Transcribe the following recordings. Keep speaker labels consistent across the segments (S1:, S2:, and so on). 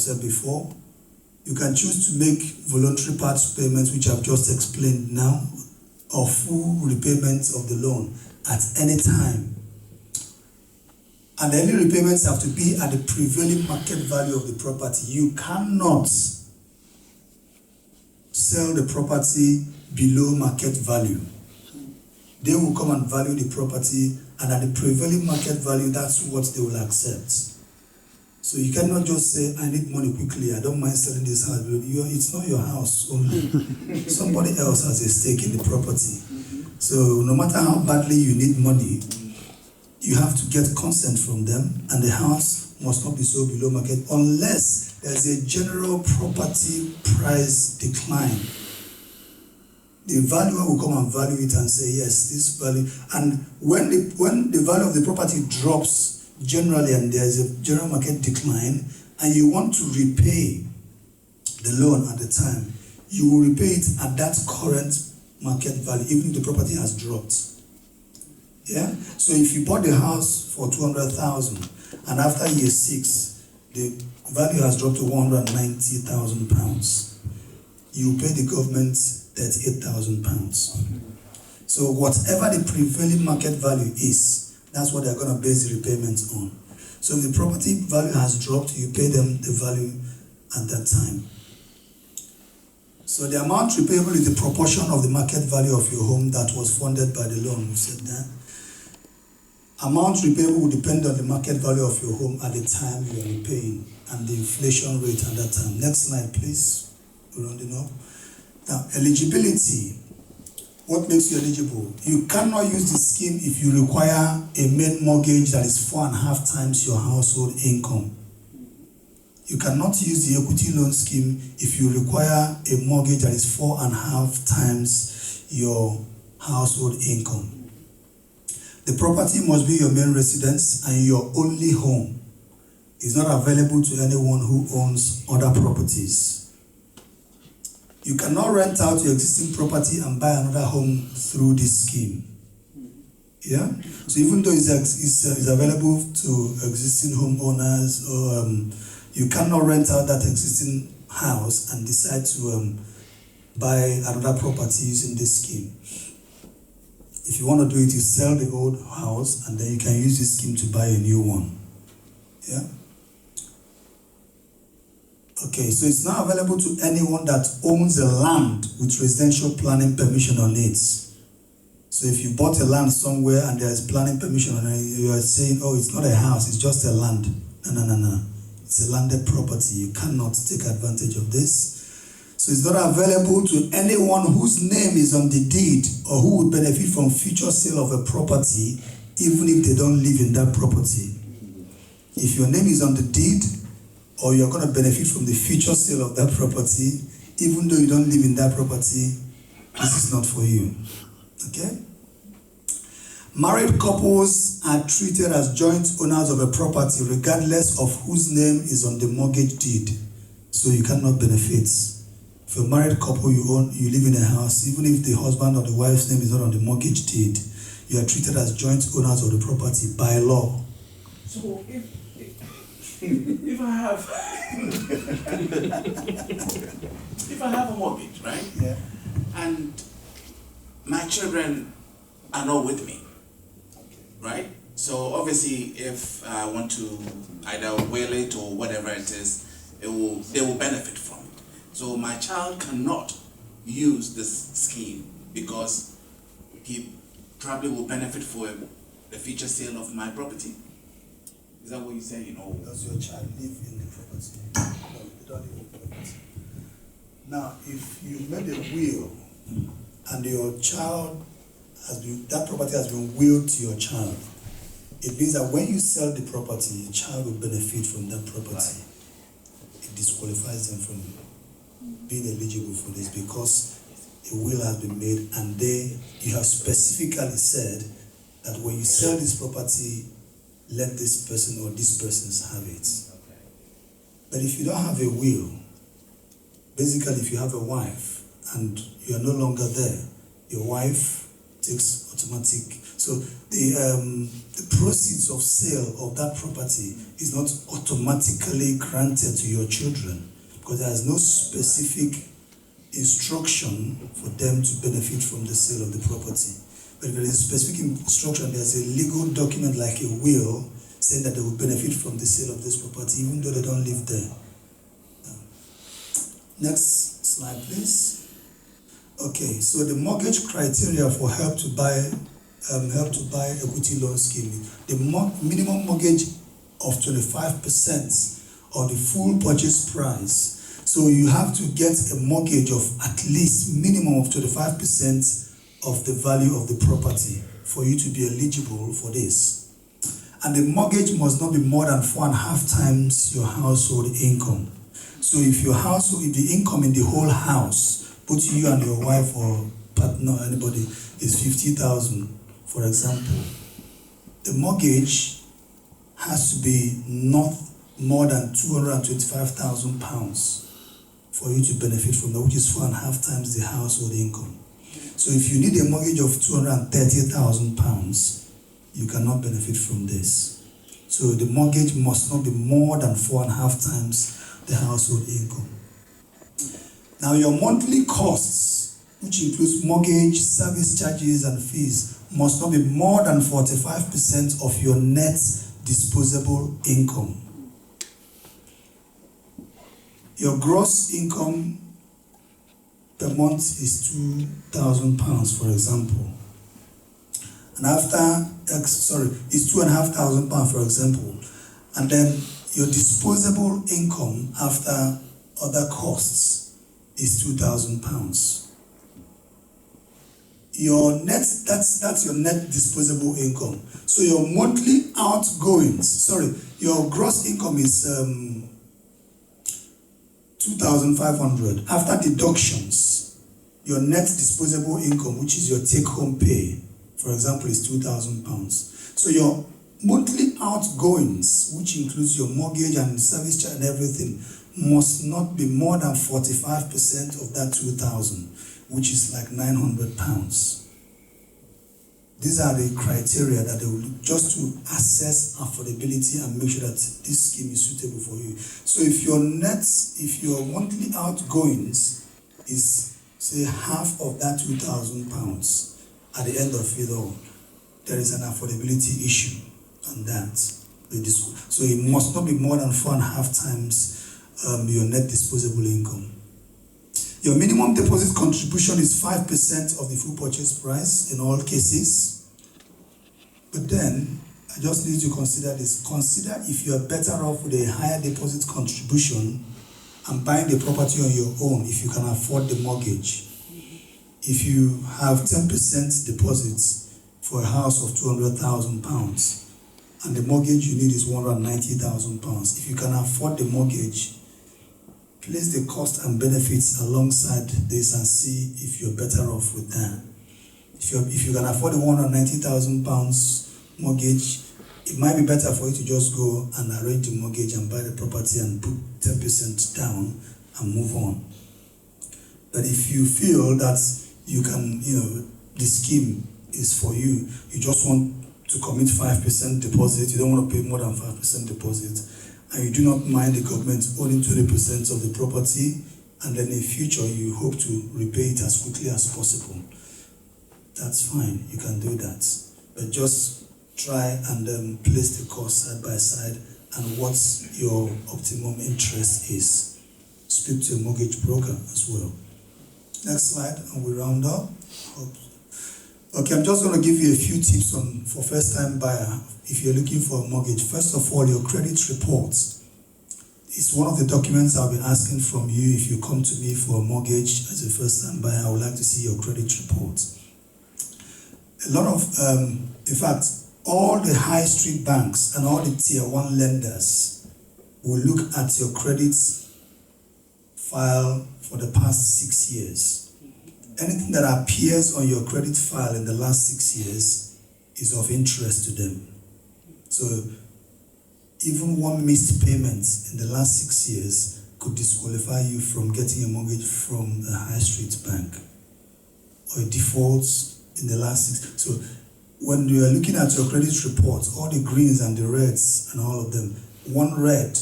S1: said before. You can choose to make voluntary part payments, which I've just explained now, or full repayment of the loan at any time. And any repayments have to be at the prevailing market value of the property. You cannot sell the property below market value. They will come and value the property, and at the prevailing market value, that's what they will accept. So you cannot just say, I need money quickly, I don't mind selling this house. It's not your house only. Somebody else has a stake in the property. So no matter how badly you need money, you have to get consent from them, and the house must not be sold below market unless there's a general property price decline. The valuer will come and value it and say, yes, this value. And when the value of the property drops generally and there's a general market decline, and you want to repay the loan at the time, you will repay it at that current market value, even if the property has dropped. Yeah? So if you bought the house for 200,000 and after year 6, the value has dropped to 190,000 pounds, you pay the government 38,000 pounds. So whatever the prevailing market value is, that's what they're going to base the repayments on. So if the property value has dropped, you pay them the value at that time. So the amount repayable is the proportion of the market value of your home that was funded by the loan. We said that. Amount repayable will depend on the market value of your home at the time you are repaying and the inflation rate at that time. Next slide, please. We're rounding up. Now, eligibility. What makes you eligible? You cannot use the scheme if you require a main mortgage that is 4.5 times your household income. You cannot use the equity loan scheme if you require a mortgage that is 4.5 times your household income. The property must be your main residence and your only home. It's not available to anyone who owns other properties. You cannot rent out your existing property and buy another home through this scheme. Yeah? So even though it's available to existing homeowners, or you cannot rent out that existing house and decide to buy another property using this scheme. If you want to do it, you sell the old house and then you can use this scheme to buy a new one. Yeah? Okay, so it's not available to anyone that owns a land with residential planning permission on it. So if you bought a land somewhere and there is planning permission on it, you are saying, oh, it's not a house, it's just a land. No. It's a landed property. You cannot take advantage of this. So it's not available to anyone whose name is on the deed or who would benefit from future sale of a property, even if they don't live in that property. If your name is on the deed, or you're going to benefit from the future sale of that property, even though you don't live in that property, this is not for you. Okay? Married couples are treated as joint owners of a property regardless of whose name is on the mortgage deed. So you cannot benefit. If you're a married couple, you live in a house, even if the husband or the wife's name is not on the mortgage deed, you are treated as joint owners of the property by law.
S2: So if I have if I have a mortgage, right?
S1: Yeah.
S2: And my children are not with me, right? So obviously, if I want to either will it or whatever it is, they will benefit from it. So my child cannot use this scheme because he probably will benefit for the future sale of my property. Is that what you're saying? Or
S1: does your child live in the property? No, they don't live in the property. Now, if you made a will and your child that property has been willed to your child, it means that when you sell the property, your child will benefit from that property. Right. It disqualifies them from being eligible for this because a will has been made and you have specifically said that when you sell this property, let this person or these persons have it. Okay. But if you don't have a will, basically if you have a wife and you are no longer there, your wife takes automatic. So the proceeds of sale of that property is not automatically granted to your children because there is no specific instruction for them to benefit from the sale of the property. But if there is a specific instruction, there's a legal document like a will saying that they will benefit from the sale of this property even though they don't live there. Next slide, please. Okay, so the mortgage criteria for help to buy equity loan scheme, the minimum mortgage of 25% of the full purchase price. So you have to get a mortgage of at least minimum of 25% of the value of the property for you to be eligible for this. And the mortgage must not be more than 4.5 times your household income. So if the income in the whole house, both you and your wife or partner, anybody, is 50,000, for example, the mortgage has to be not more than 225,000 pounds for you to benefit from that, which is 4.5 times the household income. So if you need a mortgage of 230,000 pounds, you cannot benefit from this. So the mortgage must not be more than 4.5 times the household income. Now your monthly costs, which includes mortgage, service charges and fees, must not be more than 45% of your net disposable income. Your gross income per month is £2,000, for example. And it's £2,500, for example. And then your disposable income after other costs is £2,000. Your net, that's your net disposable income. So your monthly outgoings, your gross income is 2,500. After deductions, your net disposable income, which is your take-home pay, for example, is £2,000. So your monthly outgoings, which includes your mortgage and service charge and everything, must not be more than 45% of that 2,000, which is like £900. These are the criteria that they will just to assess affordability and make sure that this scheme is suitable for you. So if your monthly outgoings is, say, half of that £2,000 at the end of it all, there is an affordability issue on that. So it must not be more than 4.5 times your net disposable income. Your minimum deposit contribution is 5% of the full purchase price in all cases. But then, I just need you to consider this. Consider if you are better off with a higher deposit contribution and buying the property on your own if you can afford the mortgage. If you have 10% deposits for a house of £200,000 and the mortgage you need is £190,000, if you can afford the mortgage, place the cost and benefits alongside this and see if you're better off with that. If you can afford the £190,000 mortgage, it might be better for you to just go and arrange the mortgage and buy the property and put 10% down and move on. But if you feel that you can, the scheme is for you, you just want to commit 5% deposit, you don't want to pay more than 5% deposit, and you do not mind the government owning 20% of the property, and then in future you hope to repay it as quickly as possible, that's fine, you can do that. But just try and place the cost side by side and what your optimum interest is. Speak to a mortgage broker as well. Next slide, and we round up. Okay, I'm just going to give you a few tips for first-time buyer if you're looking for a mortgage. First of all, your credit report. It's one of the documents I'll be asking from you if you come to me for a mortgage as a first-time buyer. I would like to see your credit report. A lot of, in fact, all the high street banks and all the tier 1 lenders will look at your credit file for the past 6 years. Anything that appears on your credit file in the last 6 years is of interest to them. So even one missed payment in the last 6 years could disqualify you from getting a mortgage from a high street bank. Or a default in the last 6. So when you are looking at your credit report, all the greens and the reds and all of them, one red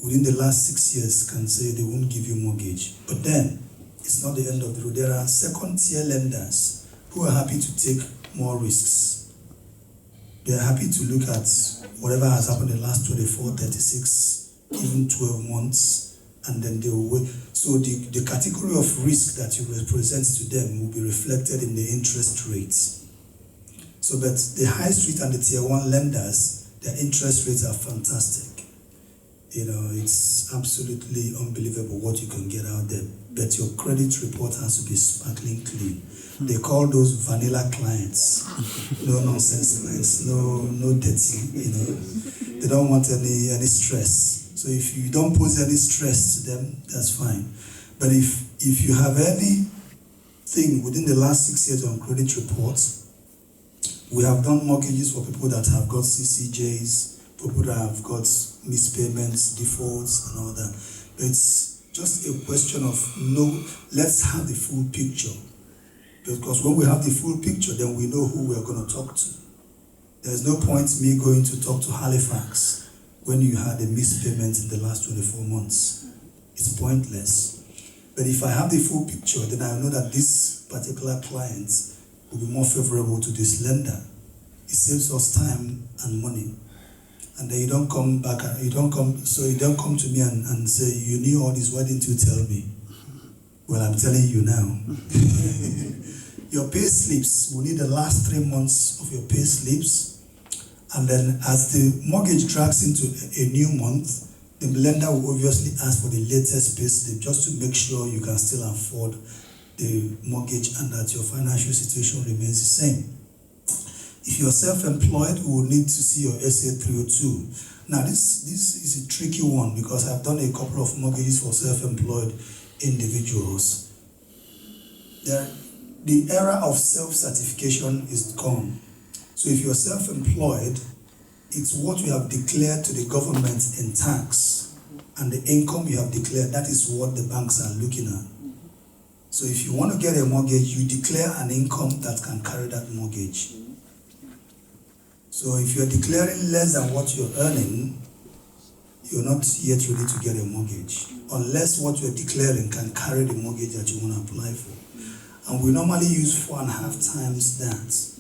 S1: within the last 6 years can say they won't give you mortgage. But then it's not the end of the road. There are second-tier lenders who are happy to take more risks. They are happy to look at whatever has happened in the last 24, 36, even 12 months, and then they will wait. So the category of risk that you represent to them will be reflected in the interest rates. So, but the high street and the tier 1 lenders, their interest rates are fantastic. You know, it's absolutely unbelievable what you can get out there. But your credit report has to be sparkling clean. They call those vanilla clients. No nonsense clients, no dirty, you know. They don't want any stress. So if you don't pose any stress to them, that's fine. But if you have anything within the last 6 years on credit reports, we have done mortgages for people that have got CCJs, people that have got mispayments, defaults, and all that. But it's just a question of let's have the full picture. Because when we have the full picture, then we know who we're going to talk to. There's no point me going to talk to Halifax when you had a mispayment in the last 24 months. It's pointless. But if I have the full picture, then I know that this particular client will be more favorable to this lender. It saves us time and money. And then you don't come back, you don't come to me and say, you knew all this, why didn't you tell me? Well, I'm telling you now. Your pay slips, we need the last 3 months of your pay slips. And then as the mortgage drags into a new month, the lender will obviously ask for the latest pay slip just to make sure you can still afford the mortgage and that your financial situation remains the same. If you're self-employed, we will need to see your SA 302. Now, this is a tricky one because I've done a couple of mortgages for self-employed individuals. The era of self-certification is gone. So if you're self-employed, it's what you have declared to the government in tax and the income you have declared, that is what the banks are looking at. So if you want to get a mortgage, you declare an income that can carry that mortgage. So if you're declaring less than what you're earning, you're not yet ready to get a mortgage, unless what you're declaring can carry the mortgage that you want to apply for. And we normally use 4.5 times that.